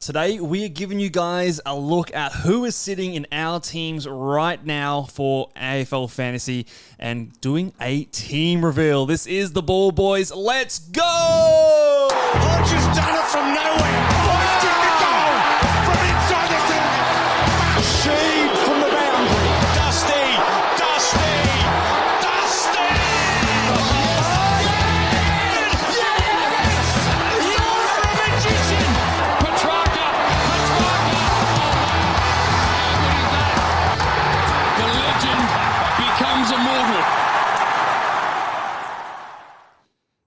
Today, we are giving you guys a look at who is sitting in our teams right now for AFL Fantasy and doing a team reveal. This is the Ball Boys. Let's go! Hodge has done it from nowhere. Hoisting the goal from inside the circle. Sheed from the boundary. Dusty.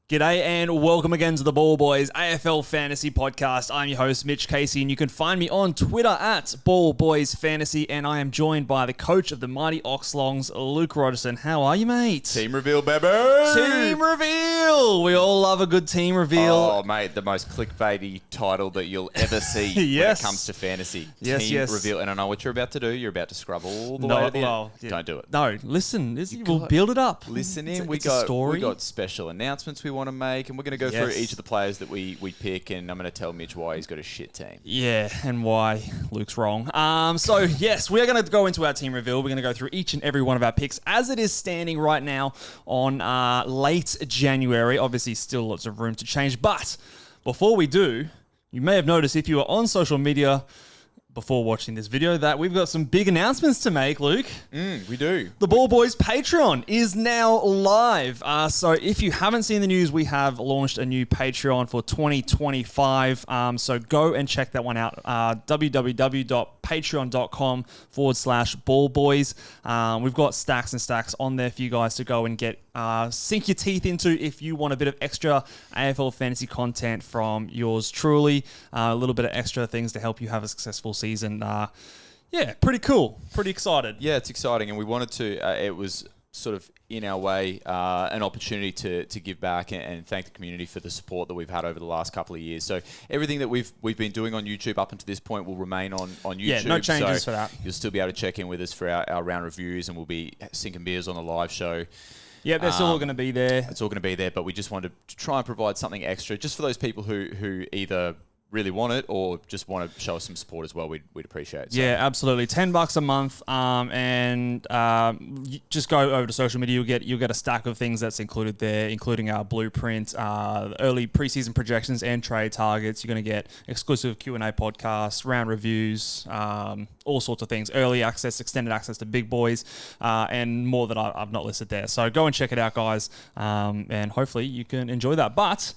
G'day and welcome again to the Ball Boys AFL Fantasy Podcast. I'm your host, Mitch Casey, and you can find me on Twitter at Ball Boys Fantasy, and I am joined by the coach of the Mighty Oxlongs, Luke Rogerson. How are you, mate? Team reveal, baby! Team reveal! We all love a good team reveal. Oh, mate, the most clickbaity title that you'll ever see Yes. when it comes to fantasy. Yes, team yes. reveal. And I know what you're about to do. You're about to scrub all the way to the end. Yeah. Don't do it. No, listen, we'll build it up. Listen in. It's a story. We got special announcements we want to make, and we're going to go through each of the players that we pick, and I'm going to tell Mitch why he's got a shit team. Yeah, and why Luke's wrong. So, yes, we are going to go into our team reveal. We're going to go through each and every one of our picks as it is standing right now on late January. Obviously, still lots of room to change. But before we do, you may have noticed if you are on social media before watching this video that we've got some big announcements to make, Luke. We do. The Ball Boys Patreon is now live. So if you haven't seen the news, we have launched a new Patreon for 2025. So go and check that one out. www.patreon.com/ballboys. We've got stacks and stacks on there for you guys to go and get sink your teeth into if you want a bit of extra AFL fantasy content from yours truly. A little bit of extra things to help you have a successful season. Yeah, pretty cool. Pretty excited. Yeah, it's exciting, and we wanted to. It was sort of in our way an opportunity to give back and thank the community for the support that we've had over the last couple of years. So everything that we've been doing on YouTube up until this point will remain on YouTube. Yeah, no changes for that. You'll still be able to check in with us for our round reviews, and we'll be sinking beers on the live show. Yeah, they're still all going to be there. It's all going to be there, but we just wanted to try and provide something extra just for those people who either really want it or just want to show us some support as well. We'd appreciate it. So. Yeah, absolutely. $10 a month, and just go over to social media. You'll get a stack of things that's included there, including our blueprint, early preseason projections, and trade targets. You're going to get exclusive Q&A podcasts, round reviews, all sorts of things, early access, extended access to big boys, and more that I've not listed there. So go and check it out, guys, and hopefully you can enjoy that. But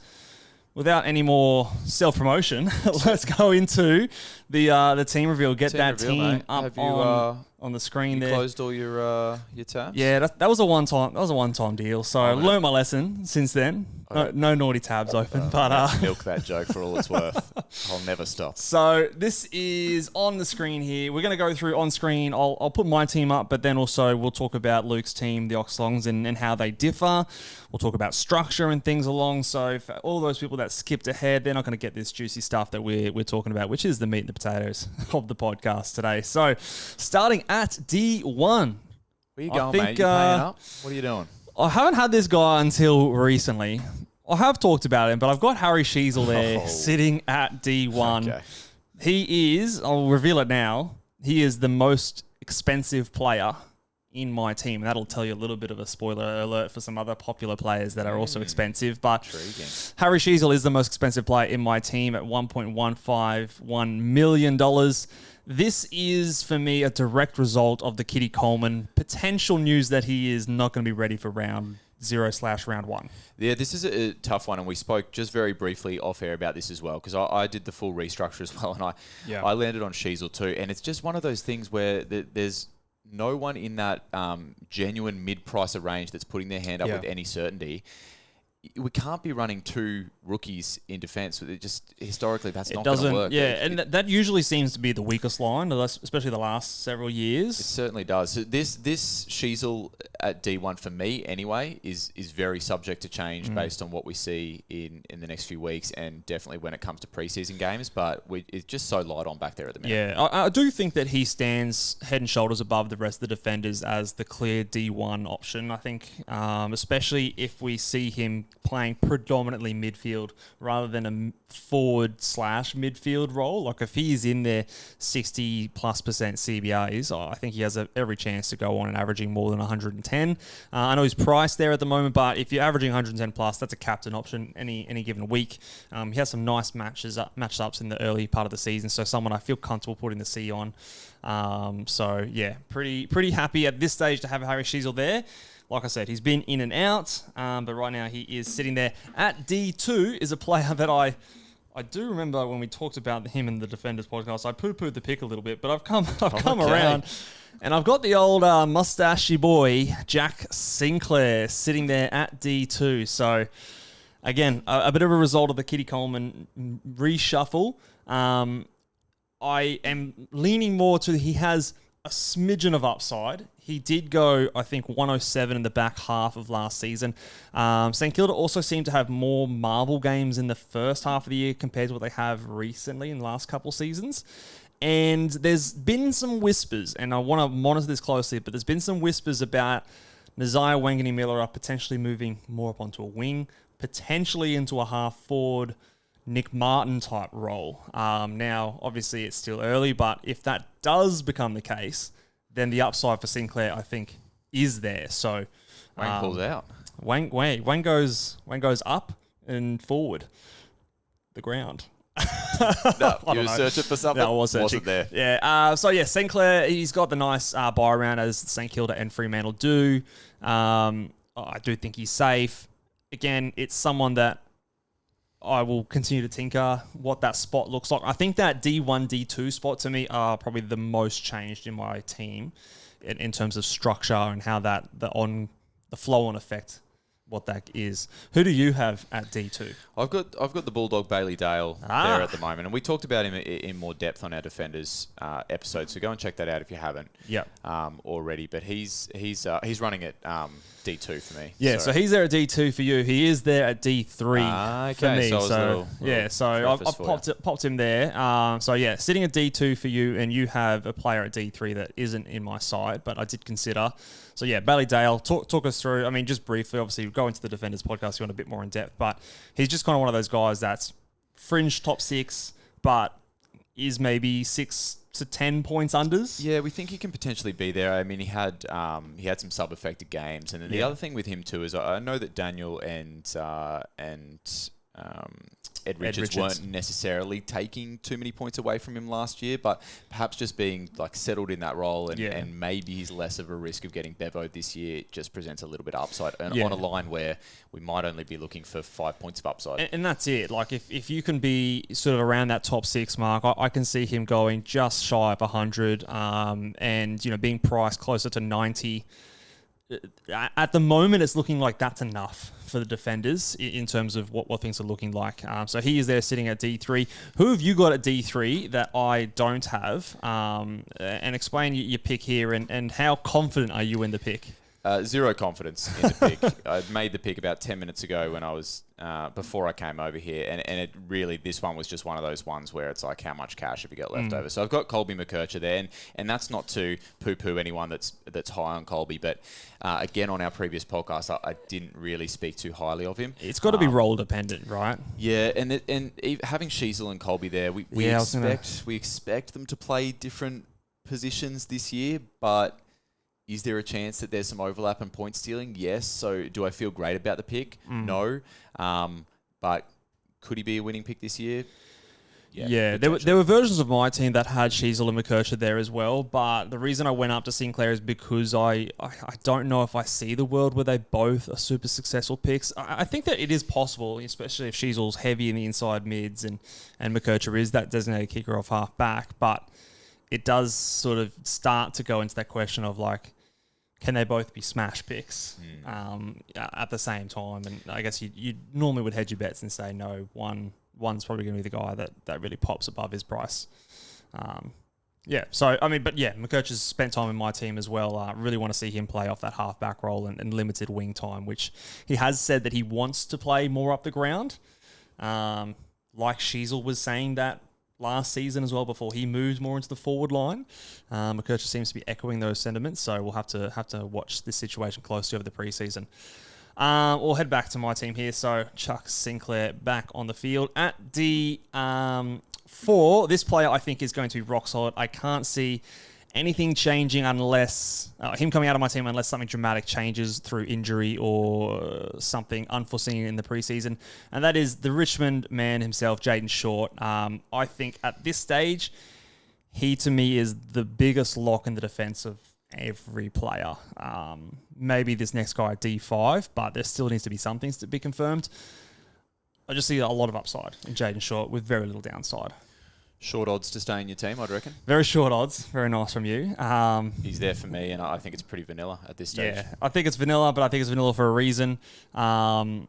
without any more self-promotion, let's go into the team reveal. Get team that reveal, team mate. Up on the screen there. Closed all your tabs? Yeah, that was a one-time deal. So I learned my lesson since then. No naughty tabs open, but milk that joke for all it's worth. I'll never stop. So this is on the screen here. We're going to go through on screen. I'll put my team up, but then also we'll talk about Luke's team, the Oxlongs, and how they differ. We'll talk about structure and things along. So for all those people that skipped ahead, they're not going to get this juicy stuff that we're talking about, which is the meat and the potatoes of the podcast today. So starting at D1. Where you going, mate? You paying up? What are you doing? I haven't had this guy until recently. I have talked about him, but I've got Harry Sheezel there sitting at D1. Okay. He is, I'll reveal it now, he is the most expensive player in my team. That'll tell you a little bit of a spoiler alert for some other popular players that are also expensive. But Intriguing. Harry Sheezel is the most expensive player in my team at $1.151 million. This is, for me, a direct result of the Kitty Coleman potential news that he is not going to be ready for round 0/round 1. Yeah, this is a tough one, and we spoke just very briefly off air about this as well, because I did the full restructure as well, and I landed on Sheezel too, and it's just one of those things where there's no one in that genuine mid-pricer range that's putting their hand up with any certainty. We can't be running two rookies in defence. It just historically that's not going to work. Yeah, and that usually seems to be the weakest line, especially the last several years. It certainly does. So this Sheezel at D1 for me anyway is very subject to change based on what we see in the next few weeks, and definitely when it comes to preseason games. But it's just so light on back there at the minute. Yeah, I do think that he stands head and shoulders above the rest of the defenders as the clear D1 option. I think, especially if we see him playing predominantly midfield rather than a forward/midfield role. Like if he is in there 60+% CBAs, I think he has every chance to go on and averaging more than 110. I know he's priced there at the moment, but if you're averaging 110 plus, that's a captain option any given week. He has some nice matchups in the early part of the season, so someone I feel comfortable putting the C on. So yeah, pretty happy at this stage to have Harry Sheezel there. Like I said, he's been in and out, but right now he is sitting there. At D2 is a player that I do remember when we talked about him in the Defenders podcast. I poo-pooed the pick a little bit, but I've come around, and I've got the old mustachy boy Jack Sinclair sitting there at D2. So again, a bit of a result of the Kitty Coleman reshuffle. I am leaning more to he has a smidgen of upside. He did go, I think, 107 in the back half of last season. St Kilda also seemed to have more marble games in the first half of the year compared to what they have recently in the last couple of seasons. And there's been some whispers, and I want to monitor this closely, but there's been some whispers about Nazaya Wangani-Miller potentially moving more up onto a wing, potentially into a half-forward Nick Martin type role. Now, obviously, it's still early, but if that does become the case, then the upside for Sinclair, I think, is there. So Wang pulls out. Wang goes up and forward. The ground. No, you were searching for something? No, I was searching. Wasn't there. Yeah. Sinclair, he's got the nice buy around as St Kilda and Fremantle do. I do think he's safe. Again, it's someone that I will continue to tinker what that spot looks like. I think that D1, D2 spot to me are probably the most changed in my team in terms of structure and how the flow on effect, what that is. Who do you have at D2? I've got the Bulldog Bailey Dale there at the moment, and we talked about him in more depth on our Defenders episode. So go and check that out if you haven't already. But he's running at D2 for me. Yeah, so he's there at D2 for you. He is there at D3 for me. So I've popped him there. Sitting at D2 for you, and you have a player at D3 that isn't in my side, but I did consider. So yeah, Bailey Dale, talk us through. I mean, just briefly, obviously, go into the Defenders podcast if you want a bit more in depth, but he's just kind of one of those guys that's fringe top 6, but is maybe 6 to 10 points unders. Yeah, we think he can potentially be there. I mean, he had some sub-affected games, and then the other thing with him too is I know that Daniel and Ed Richards weren't necessarily taking too many points away from him last year, but perhaps just being like settled in that role and maybe he's less of a risk of getting bevoed this year just presents a little bit of upside on a line where we might only be looking for 5 points of upside. And that's it. Like if you can be sort of around that top 6 mark, I can see him going just shy of 100 and being priced closer to 90. At the moment, it's looking like that's enough for the Defenders in terms of what things are looking like. So he is there sitting at D3. Who have you got at D3 that I don't have? And explain your pick here and how confident are you in the pick? Zero confidence in the pick. I made the pick about 10 minutes ago when I was before I came over here, and it really, this one was just one of those ones where it's like, how much cash have you got left over? So I've got Colby McKercher there, and that's not to poo-poo anyone that's high on Colby, but again, on our previous podcast, I didn't really speak too highly of him. It's got to be role dependent, right? Yeah, and having Sheezel and Colby there, we expect them to play different positions this year, but is there a chance that there's some overlap and point stealing? Yes. So do I feel great about the pick? No. But could he be a winning pick this year? Yeah, there were versions of my team that had Sheezel and McKercher there as well, but the reason I went up to Sinclair is because I don't know if I see the world where they both are super successful picks. I think that it is possible, especially if Sheezel's heavy in the inside mids and McKercher is that designated kicker off half back, but it does sort of start to go into that question of like, can they both be smash picks at the same time? And I guess you normally would hedge your bets and say, no, one's probably going to be the guy that really pops above his price. Yeah, so, I mean, but yeah, McCurch has spent time in my team as well. Really want to see him play off that half-back role and limited wing time, which he has said that he wants to play more up the ground. Like Sheasel was saying that last season as well before he moved more into the forward line. McCurch seems to be echoing those sentiments, so we'll have to watch this situation closely over the preseason. We'll head back to my team here. So Chuck Sinclair back on the field at D4. This player I think is going to be rock solid. I can't see anything changing unless him coming out of my team unless something dramatic changes through injury or something unforeseen in the preseason. And that is the Richmond man himself, Jayden Short. I think at this stage, he to me is the biggest lock in the defense of every player. Maybe this next guy at D5, but there still needs to be some things to be confirmed. I just see a lot of upside in Jayden Short with very little downside. Short odds to stay in your team, I'd reckon. Very short odds. Very nice from you. He's there for me, and I think it's pretty vanilla at this stage. Yeah, I think it's vanilla, but I think it's vanilla for a reason. I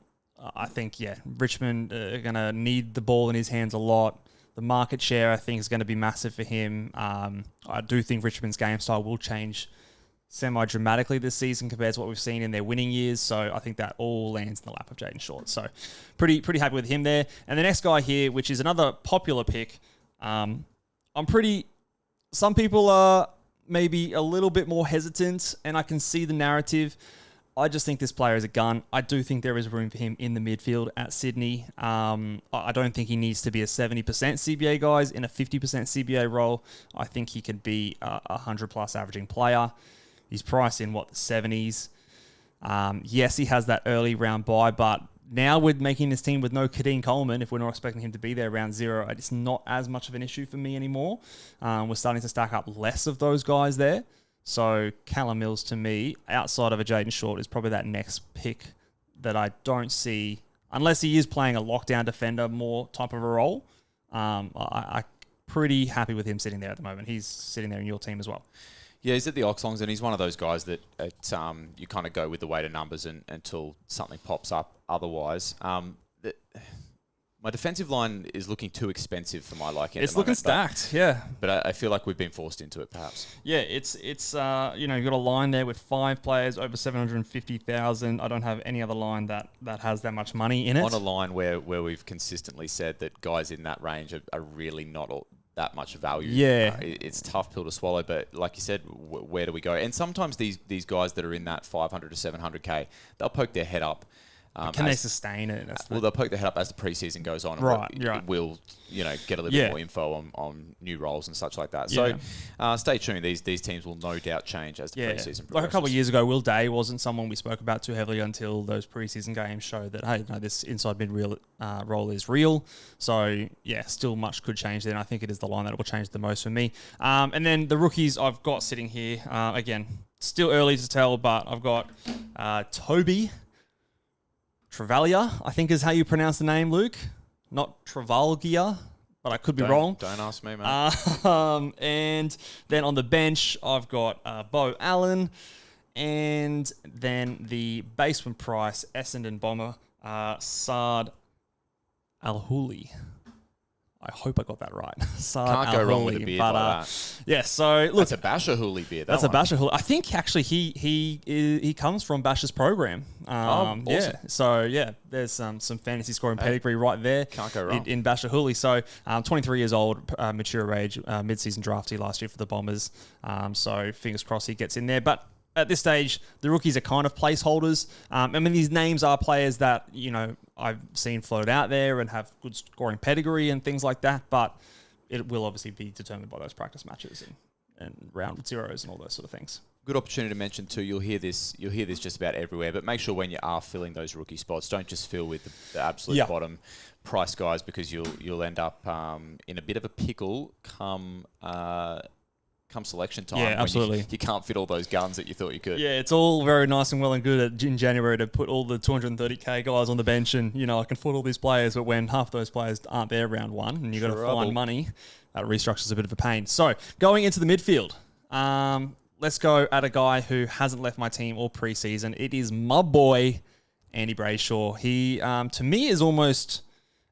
think, Richmond are going to need the ball in his hands a lot. The market share, I think, is going to be massive for him. I do think Richmond's game style will change semi-dramatically this season compared to what we've seen in their winning years. So I think that all lands in the lap of Jayden Short. So pretty happy with him there. And the next guy here, which is another popular pick, some people are maybe a little bit more hesitant, and I can see the narrative. I just think this player is a gun. I do think there is room for him in the midfield at Sydney. I don't think he needs to be a 70% CBA guys in a 50% CBA role. I think he could be a 100-plus averaging player. He's priced in, the 70s. Yes, he has that early round bye, but now we're making this team with no Kadeem Coleman. If we're not expecting him to be there round 0, it's not as much of an issue for me anymore. We're starting to stack up less of those guys there. So Callum Mills, to me, outside of a Jayden Short, is probably that next pick that I don't see, unless he is playing a lockdown defender more type of a role. I'm pretty happy with him sitting there at the moment. He's sitting there in your team as well. Yeah, he's at the Oxlongs, and he's one of those guys that you kind of go with the weight of numbers until something pops up otherwise. My defensive line is looking too expensive for my liking. It's looking stacked, yeah. But I feel like we've been forced into it, perhaps. Yeah, it's you've got a line there with 5 players over 750,000. I don't have any other line that has that much money in it. On a line where we've consistently said that guys in that range are really not that much value. Yeah. It's a tough pill to swallow, but like you said, where do we go? And sometimes these guys that are in that 500 to 700K, they'll poke their head up. Can they sustain it? They'll poke their head up as the preseason goes on. Right. We'll get a little bit more info on new roles and such like that. So stay tuned. These teams will no doubt change as the preseason progresses. Like a couple of years ago, Will Day wasn't someone we spoke about too heavily until those preseason games showed that, hey, no, this inside mid role is real. So, still much could change there. And I think it is the line that will change the most for me. And then the rookies I've got sitting here, again, still early to tell, but I've got Toby Travalia, I think is how you pronounce the name, Luke. Not Travalgia, but I could be wrong. Don't ask me, mate. And then on the bench, I've got Bo Allen. And then the basement price, Essendon bomber, Saad Al-Huli. I hope I got that right. Can't go wrong with a beard like that. Yeah, so look, that's a Basher Hooley beard. That's a Basher Hooley. I think actually he comes from Basher's program. Awesome. Yeah. So there's some fantasy scoring pedigree right there. Can't go wrong in Basher Hooley. So 23 years old, mature age, mid-season draftee last year for the Bombers. So fingers crossed he gets in there. But at this stage, the rookies are kind of placeholders. I mean, these names are players that, I've seen floated out there and have good scoring pedigree and things like that, but it will obviously be determined by those practice matches and round zeros and all those sort of things. Good opportunity to mention too. You'll hear this just about everywhere, but make sure when you are filling those rookie spots, don't just fill with the absolute bottom price guys, because you'll end up in a bit of a pickle come selection time. Yeah, absolutely. You can't fit all those guns that you thought you could. Yeah, it's all very nice and well and good in January to put all the 230k guys on the bench and, I can afford all these players, but when half those players aren't there round 1 and you've got to find money, that restructure's a bit of a pain. So, going into the midfield, let's go at a guy who hasn't left my team all preseason. It is my boy, Andy Brayshaw. He, to me, is almost...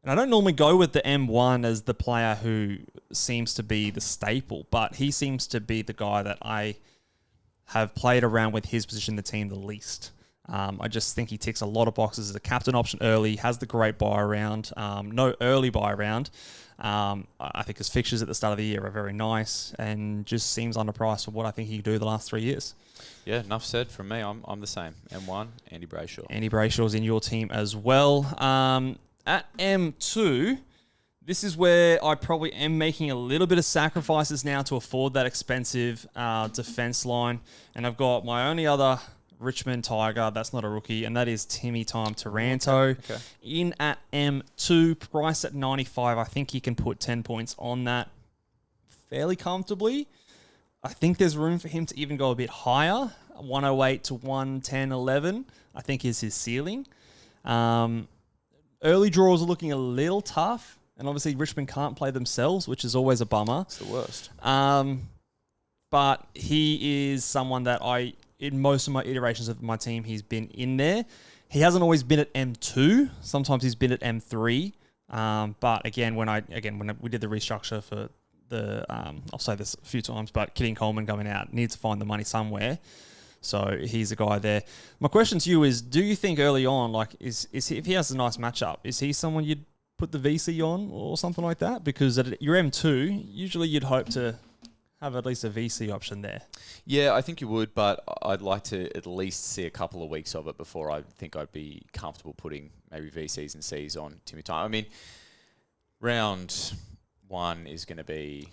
And I don't normally go with the M1 as the player who seems to be the staple, but he seems to be the guy that I have played around with his position in the team the least. I just think he ticks a lot of boxes as a captain option early, has the great buy around, no early buy around. I think his fixtures at the start of the year are very nice and just seems underpriced for what I think he can do the last 3 years. Yeah, enough said from me. I'm the same. M1, Andy Brayshaw. Andy Brayshaw's in your team as well. At M2, this is where I probably am making a little bit of sacrifices now to afford that expensive defense line. And I've got my only other Richmond Tiger, that's not a rookie, and that is Timmy Time Taranto. Okay. In at M2, price at 95. I think he can put 10 points on that fairly comfortably. I think there's room for him to even go a bit higher. 108 to 110, 11, I think is his ceiling. Early draws are looking a little tough, and obviously Richmond can't play themselves, which is always a bummer. It's the worst. But he is someone that in most of my iterations of my team, he's been in there. He hasn't always been at M2. Sometimes he's been at M3. But again, when we did the restructure for the, I'll say this a few times, but Kitty Coleman going out, needs to find the money somewhere. So he's a guy there. My question to you is, do you think early on, like, is he, if he has a nice matchup, is he someone you'd put the VC on or something like that? Because at your M2, usually you'd hope to have at least a VC option there. Yeah, I think you would, but I'd like to at least see a couple of weeks of it before I think I'd be comfortable putting maybe VCs and Cs on Timmy Time. I mean, round 1 is going to be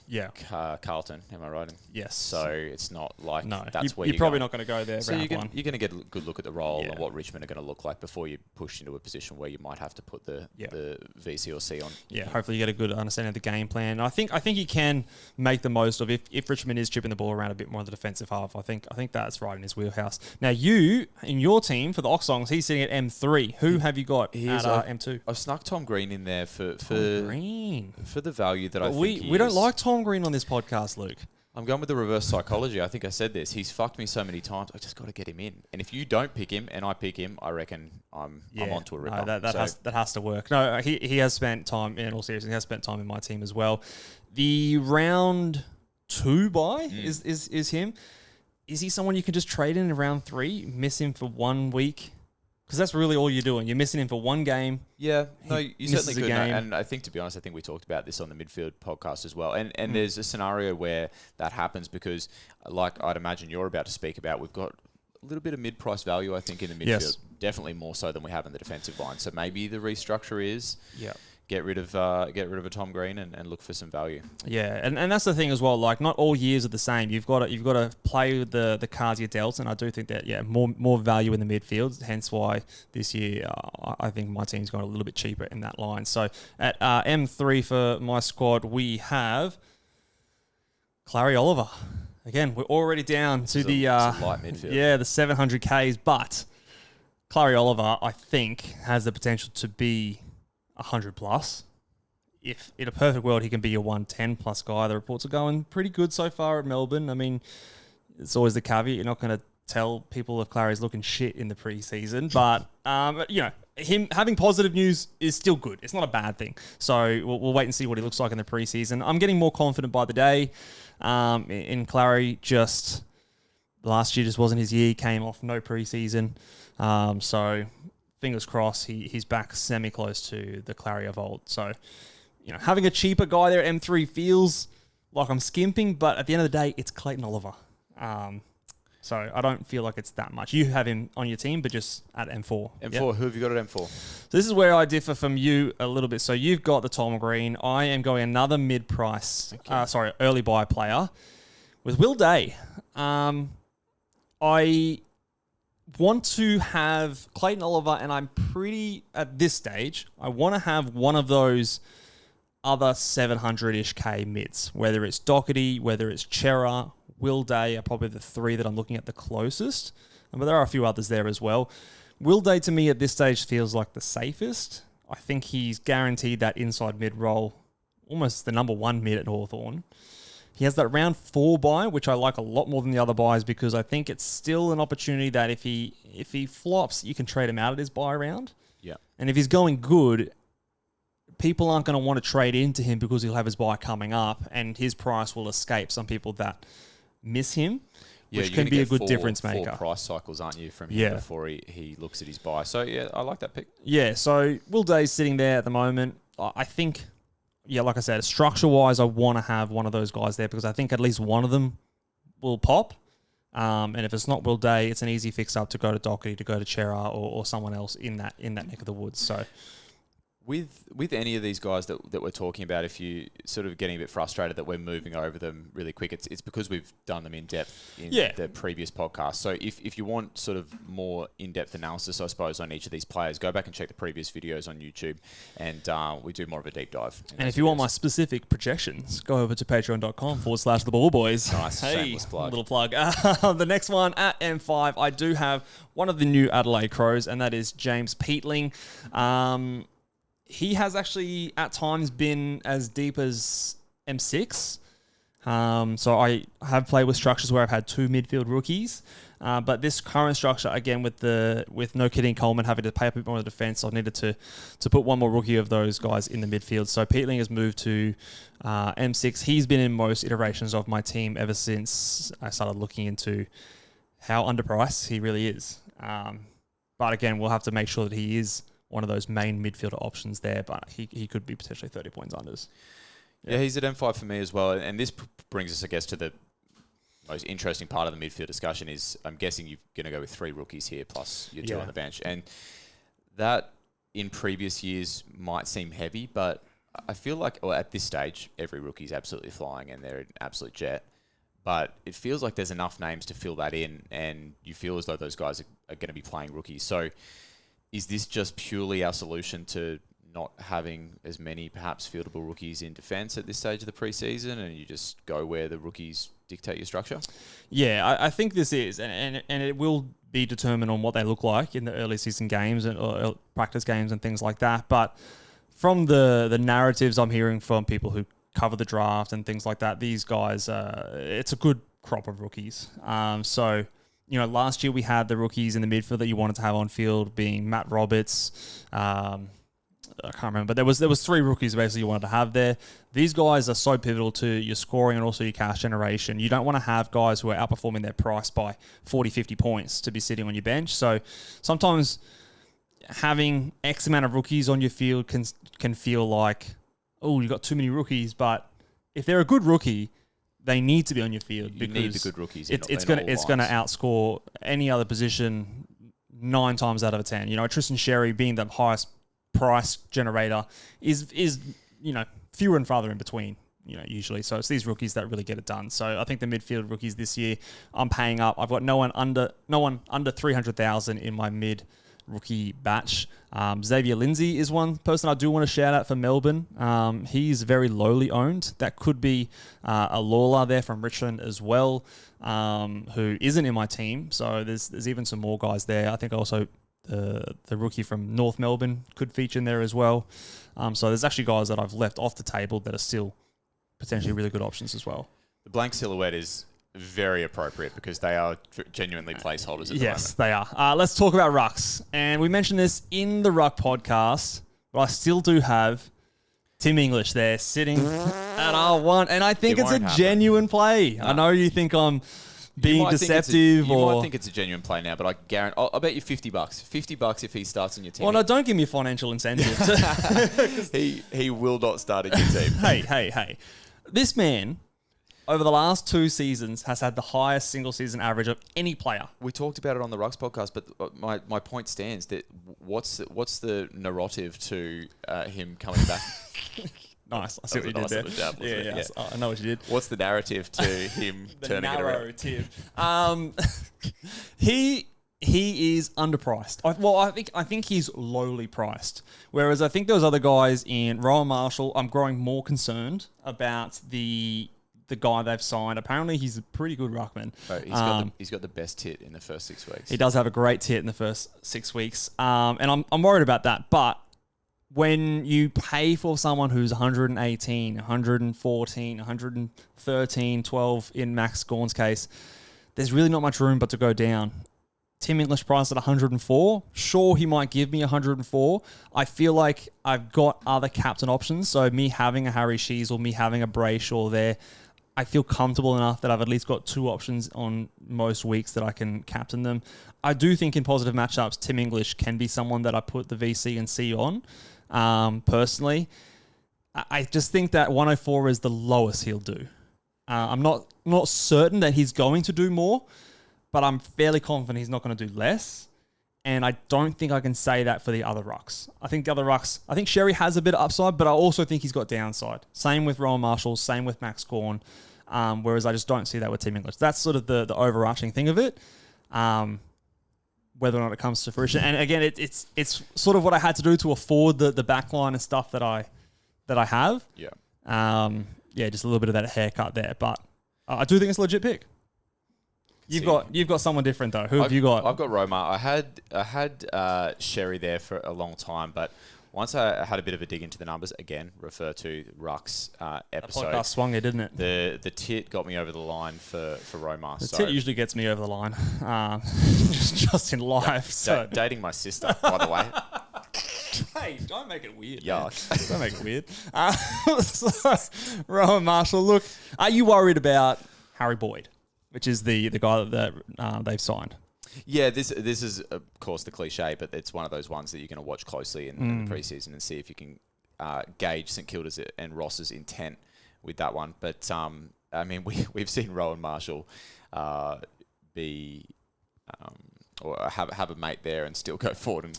Carlton, am I right? Yes. So it's not like that's where you're probably not going to go there. So round you're 1. going to get a good look at the role and what Richmond are going to look like before you push into a position where you might have to put the VC or C on. Yeah, hopefully you get a good understanding of the game plan. I think you can make the most of if Richmond is chipping the ball around a bit more in the defensive half. I think that's right in his wheelhouse. Now you in your team for the Oxongs, he's sitting at M3. Who have you got at M2? I've snuck Tom Green in there for the value that I think we don't like Tom Green on this podcast, Luke. I'm going with the reverse psychology. I think I said this. He's fucked me so many times. I just got to get him in. And if you don't pick him and I pick him, I reckon I'm onto a ripper. No, that has to work. No, he has spent time, in all seriousness, he has spent time in my team as well. The round 2 buy is him. Is he someone you can just trade in round 3, miss him for 1 week? Because that's really all you're doing. You're missing him for 1 game. Yeah, no, you certainly could. And I think, to be honest, I think we talked about this on the midfield podcast as well. And there's a scenario where that happens because, like I'd imagine you're about to speak about, we've got a little bit of mid-price value, I think, in the midfield. Yes. Definitely more so than we have in the defensive line. So maybe the restructure is get rid of a Tom Green and look for some value. Yeah, and that's the thing as well. Like, not all years are the same. You've got to play with the cards you're dealt, and I do think that more value in the midfield. Hence why this year I think my team's gone a little bit cheaper in that line. So at M3 for my squad, we have Clary Oliver. Again, we're already down to the light midfield. Yeah, the 700Ks, but Clary Oliver, I think, has the potential to be 100 plus. If in a perfect world he can be a 110 plus guy. The reports are going pretty good so far at Melbourne. I mean, it's always the caveat. You're not going to tell people if Clary's looking shit in the preseason, but him having positive news is still good. It's not a bad thing. So we'll wait and see what he looks like in the preseason. I'm getting more confident by the day in Clary. Just last year just wasn't his year. He came off no preseason. So fingers crossed he's back semi-close to the Clary of old. So, having a cheaper guy there at M3 feels like I'm skimping, but at the end of the day, it's Clayton Oliver. So I don't feel like it's that much. You have him on your team, but just at M4. M4, yep. Who have you got at M4? So this is where I differ from you a little bit. So you've got the Tom Green. I am going another mid-price, early buy player with Will Day. I want to have Clayton Oliver, and I'm pretty, at this stage, I want to have one of those other 700-ish K mids, whether it's Doherty, whether it's Chera, Will Day are probably the 3 that I'm looking at the closest, but there are a few others there as well. Will Day, to me, at this stage, feels like the safest. I think he's guaranteed that inside mid role, almost the number 1 mid at Hawthorn. He has that round 4 buy, which I like a lot more than the other buys because I think it's still an opportunity that if he flops, you can trade him out at his buy round. Yeah. And if he's going good, people aren't going to want to trade into him because he'll have his buy coming up and his price will escape some people that miss him, which can be a good difference maker. 4 price cycles, aren't you, from him before he looks at his buy. So, yeah, I like that pick. Yeah, so Will Day's sitting there at the moment. I think, like I said, structure-wise, I want to have one of those guys there because I think at least one of them will pop. And if it's not Will Day, it's an easy fix-up to go to Doherty, to go to Chera or someone else in that neck of the woods. So, with any of these guys that we're talking about, if you sort of getting a bit frustrated that we're moving over them really quick, it's because we've done them in depth in the previous podcast. So if you want sort of more in-depth analysis, I suppose, on each of these players, go back and check the previous videos on YouTube, and we do more of a deep dive. And if you want my specific projections, go over to patreon.com/the Ball Boys. Nice, shameless plug. Little plug. The next one at M5, I do have one of the new Adelaide Crows, and that is James Peatling. He has actually at times been as deep as M6. So I have played with structures where I've had 2 midfield rookies. But this current structure, again, with no Kidding Coleman having to pay up a bit more on the defence, I needed to put one more rookie of those guys in the midfield. So Peatling has moved to M6. He's been in most iterations of my team ever since I started looking into how underpriced he really is. But again, we'll have to make sure that he is one of those main midfielder options there, but he could be potentially 30 points unders. Yeah, he's at M5 for me as well. And this brings us, I guess, to the most interesting part of the midfield discussion is I'm guessing you're going to go with 3 rookies here plus your 2 on the bench. And that in previous years might seem heavy, but I feel like at this stage, every rookie is absolutely flying and they're an absolute jet. But it feels like there's enough names to fill that in, and you feel as though those guys are going to be playing rookies. So is this just purely our solution to not having as many perhaps fieldable rookies in defence at this stage of the preseason, and you just go where the rookies dictate your structure? Yeah, I think this is, and it will be determined on what they look like in the early season games or practice games and things like that. But from the narratives I'm hearing from people who cover the draft and things like that, these guys, it's a good crop of rookies. So, last year we had the rookies in the midfield that you wanted to have on field being Matt Roberts. I can't remember, but there was 3 rookies basically you wanted to have there. These guys are so pivotal to your scoring and also your cash generation. You don't want to have guys who are outperforming their price by 40, 50 points to be sitting on your bench. So sometimes having X amount of rookies on your field can feel like, oh, you've got too many rookies. But if they're a good rookie, they need to be on your field. You need the good rookies. It's going to outscore any other position 9 times out of 10. Tristan Sherry being the highest price generator is fewer and farther in between, usually. So it's these rookies that really get it done. So I think the midfield rookies this year, I'm paying up. I've got no one under 300,000 in my mid rookie batch. Xavier Lindsay is one person I do want to shout out for Melbourne. He's very lowly owned. That could be a Lawler there from Richmond as well, who isn't in my team. So there's even some more guys there. I think also the rookie from North Melbourne could feature in there as well. So there's actually guys that I've left off the table that are still potentially really good options as well. The blank silhouette is very appropriate because they are genuinely placeholders at the moment. Yes, they are. Let's talk about rucks. And we mentioned this in the Ruck podcast, but I still do have Tim English there sitting at R1. And I think it's a genuine play. No. I know you think I'm being deceptive. You might think it's a genuine play now, but I guarantee, I'll bet you $50. $50 if he starts in your team. Well, no, don't give me a financial incentive. He will not start in your team. Hey. This man, over the last 2 seasons, has had the highest single season average of any player. We talked about it on the Rucks podcast, but my point stands that what's the narrative to him coming back? Nice. I see what you did there. Yeah. I know what you did. What's the narrative to him turning it around? He is underpriced. I think he's lowly priced. Whereas I think those other guys in Rowan Marshall, I'm growing more concerned about the guy they've signed. Apparently, he's a pretty good ruckman. He's got the best tit in the first 6 weeks. He does have a great tit in the first 6 weeks. And I'm worried about that. But when you pay for someone who's 118, 114, 113, 12 in Max Gawn's case, there's really not much room but to go down. Tim English priced at 104. Sure, he might give me 104. I feel like I've got other captain options. So me having a Harry Shees or me having a Brayshaw there, I feel comfortable enough that I've at least got two options on most weeks that I can captain them. I do think in positive matchups, Tim English can be someone that I put the VC and C on. Personally, I just think that 104 is the lowest he'll do. I'm not certain that he's going to do more, but I'm fairly confident he's not going to do less. And I don't think I can say that for the other rucks. I think the other rucks, I think Sherry has a bit of upside, but I also think he's got downside. Same with Rowan Marshall, same with Max Gawn, whereas I just don't see that with Tim English. That's sort of the overarching thing of it, whether or not it comes to fruition. And again, it's sort of what I had to do to afford the back line and stuff that I have. Yeah. Just a little bit of that haircut there, but I do think it's a legit pick. You've got someone different though. Who have you got? I've got Roma. I had Sherry there for a long time, but once I had a bit of a dig into the numbers, again, refer to Ruck's episode. The podcast swung it, didn't it? The tit got me over the line for Roma. The tit usually gets me over the line, just in life. Dating my sister, by the way. Hey, don't make it weird. Yuck. Don't make it weird. Rowan Marshall, look, are you worried about Harry Boyd, which is the guy that they've signed? Yeah, this is, of course, the cliche, but it's one of those ones that you're going to watch closely in the preseason and see if you can gauge St Kilda's and Ross's intent with that one. But, I mean, we've seen Rowan Marshall be... or have a mate there and still go forward and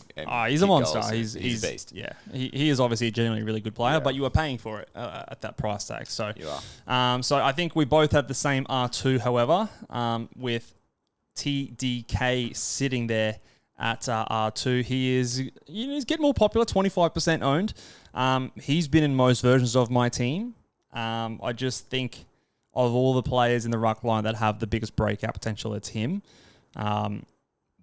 he's a monster. He's a beast. Yeah, he is obviously a genuinely really good player, but you are paying for it at that price tag. So you are. So I think we both have the same R2, however, with TDK sitting there at R2. He's getting more popular, 25% owned. He's been in most versions of my team. I just think of all the players in the ruck line that have the biggest breakout potential, it's him.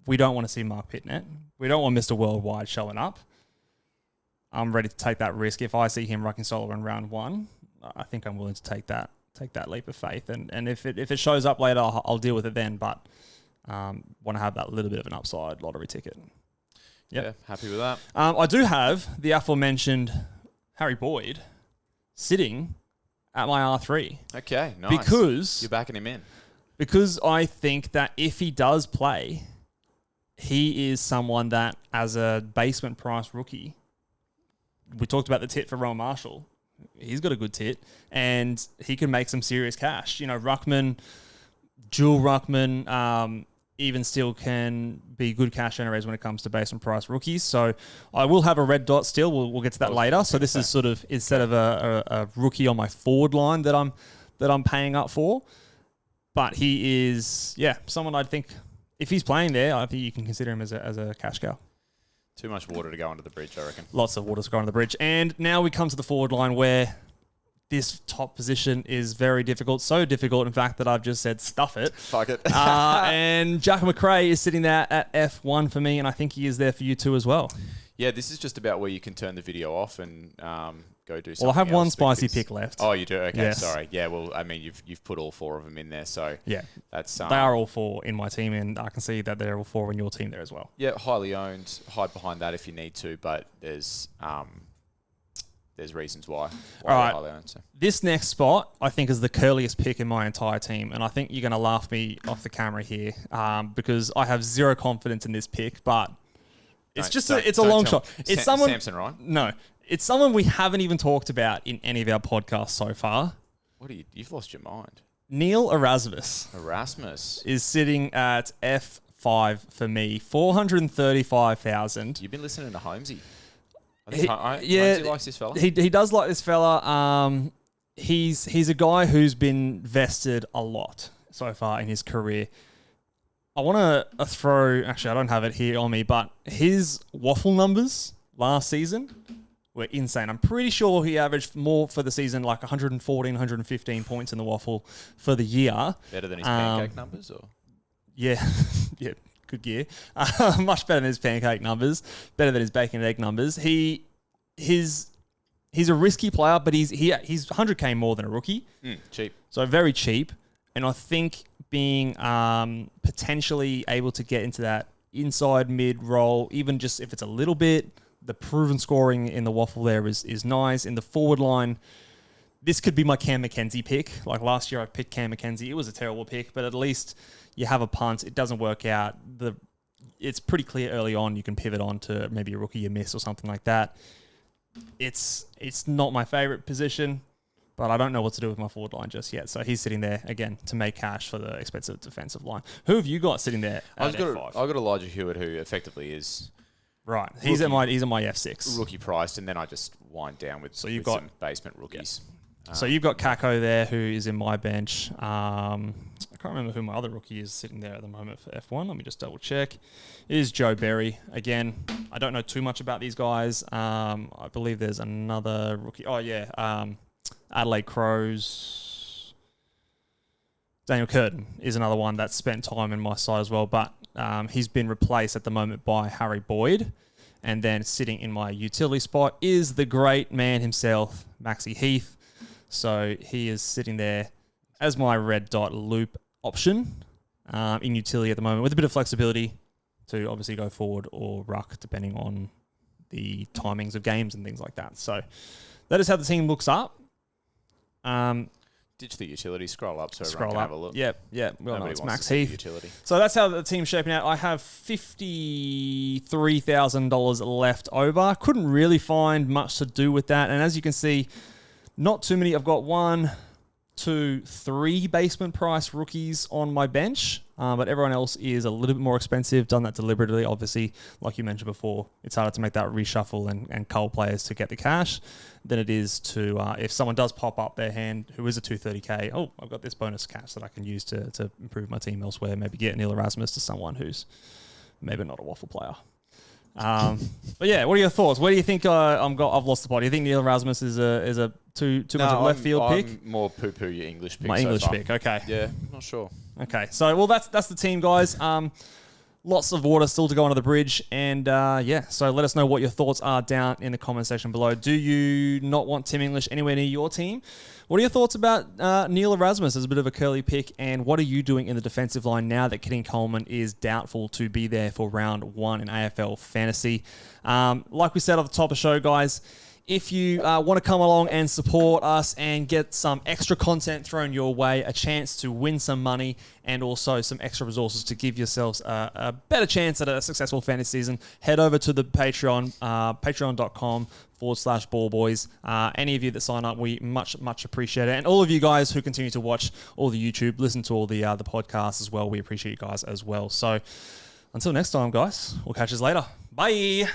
We don't want to see Mark Pitnet. We don't want Mr. Worldwide showing up. I'm ready to take that risk. If I see him rucking solo in round one, I think I'm willing to take that leap of faith. And if it shows up later, I'll deal with it then. But want to have that little bit of an upside lottery ticket. Yep. Yeah, happy with that. I do have the aforementioned Harry Boyd sitting at my R3. Okay, nice. Because you're backing him in. Because I think that if he does play, he is someone that, as a basement price rookie, we talked about the tit for Rowan Marshall. He's got a good tit, and he can make some serious cash. You know, Ruckman, dual Ruckman, even still can be good cash generators when it comes to basement price rookies. So I will have a red dot still. We'll get to that later. So this is sort of, instead of a rookie on my forward line that I'm paying up for. But he is, someone I'd think, if he's playing there, I think you can consider him as a cash cow. Too much water to go under the bridge, I reckon. Lots of water to go under the bridge. And now we come to the forward line where this top position is very difficult. So difficult, in fact, that I've just said, stuff it. Fuck it. And Jack McRae is sitting there at F1 for me, and I think he is there for you too as well. Yeah, this is just about where you can turn the video off and go do something. Well, I have one else spicy pick left. Oh, you do? Okay, yes. Sorry. Yeah, well, I mean, you've put all four of them in there, so yeah, that's they are all four in my team, and I can see that they're all four in your team there as well. Yeah, highly owned. Hide behind that if you need to, but there's reasons why all right. highly owned. So. This next spot, I think, is the curliest pick in my entire team, and I think you're going to laugh me off the camera here because I have zero confidence in this pick, but it's a long shot. It's someone Samson, right? No, it's someone we haven't even talked about in any of our podcasts so far. You've lost your mind. Neil Erasmus is sitting at F5 for me, 435,000. You've been listening to Holmesy. He likes this fella. He does like this fella. He's a guy who's been vested a lot so far in his career. I want to throw... Actually, I don't have it here on me, but his waffle numbers last season were insane. I'm pretty sure he averaged more for the season, like 114, 115 points in the waffle for the year. Better than his pancake numbers? Or Yeah. Yeah, good gear. Much better than his pancake numbers. Better than his bacon and egg numbers. He's a risky player, but he's 100K more than a rookie. Cheap. So very cheap. And I think being potentially able to get into that inside mid role, even just if it's a little bit. The proven scoring in the waffle there is nice. In the forward line, this could be my Cam Mackenzie pick. Like last year I picked Cam Mackenzie. It was a terrible pick, but at least you have a punt. It doesn't work out. It's pretty clear early on you can pivot on to maybe a rookie you miss or something like that. It's not my favorite position, but I don't know what to do with my forward line just yet. So he's sitting there, again, to make cash for the expensive defensive line. Who have you got sitting there at F5? I've got Elijah Hewitt, who effectively is... Right. He's at my F6. Rookie priced, and then I just wind down with, some basement rookies. Yeah. So you've got Kako there, who is in my bench. I can't remember who my other rookie is sitting there at the moment for F1. Let me just double check. It is Joe Berry. Again, I don't know too much about these guys. I believe there's another rookie. Oh, yeah. Adelaide Crows. Daniel Curtin is another one that's spent time in my side as well, but he's been replaced at the moment by Harry Boyd. And then sitting in my utility spot is the great man himself, Maxi Heath. So he is sitting there as my red dot loop option in utility at the moment with a bit of flexibility to obviously go forward or ruck depending on the timings of games and things like that. So that is how the team looks up. Ditch the utility, scroll up so scroll everyone up. can have a look. Yep. Well, no, it's Max Heath. Heath. Utility. So that's how the team's shaping out. I have $53,000 left over. Couldn't really find much to do with that. And as you can see, not too many. I've got 1, 2, 3 basement price rookies on my bench, but everyone else is a little bit more expensive. Done that deliberately, obviously. Like you mentioned before, it's harder to make that reshuffle and cull players to get the cash than it is to, if someone does pop up their hand who is a 230k, oh, I've got this bonus cash that I can use to improve my team elsewhere, maybe get Neil Erasmus to someone who's maybe not a waffle player. But yeah, what are your thoughts? Where do you think I've lost the plot? Do you think Neil Erasmus is a too much of a left field pick? I'm more poo-poo your English pick. My English pick, okay. Yeah, not sure. Okay, so well that's the team, guys. Lots of water still to go under the bridge, and so let us know what your thoughts are down in the comment section below. Do you not want Tim English anywhere near your team? What are your thoughts about Neil Erasmus as a bit of a curly pick, and what are you doing in the defensive line now that Kenny Coleman is doubtful to be there for round 1 in AFL Fantasy? Like we said at the top of the show, guys, if you want to come along and support us and get some extra content thrown your way, a chance to win some money, and also some extra resources to give yourselves a better chance at a successful fantasy season, head over to the Patreon, patreon.com/Ball Boys. Any of you that sign up, we much appreciate it. And all of you guys who continue to watch all the YouTube, listen to all the podcasts as well, we appreciate you guys as well. So until next time, guys, we'll catch you later. Bye.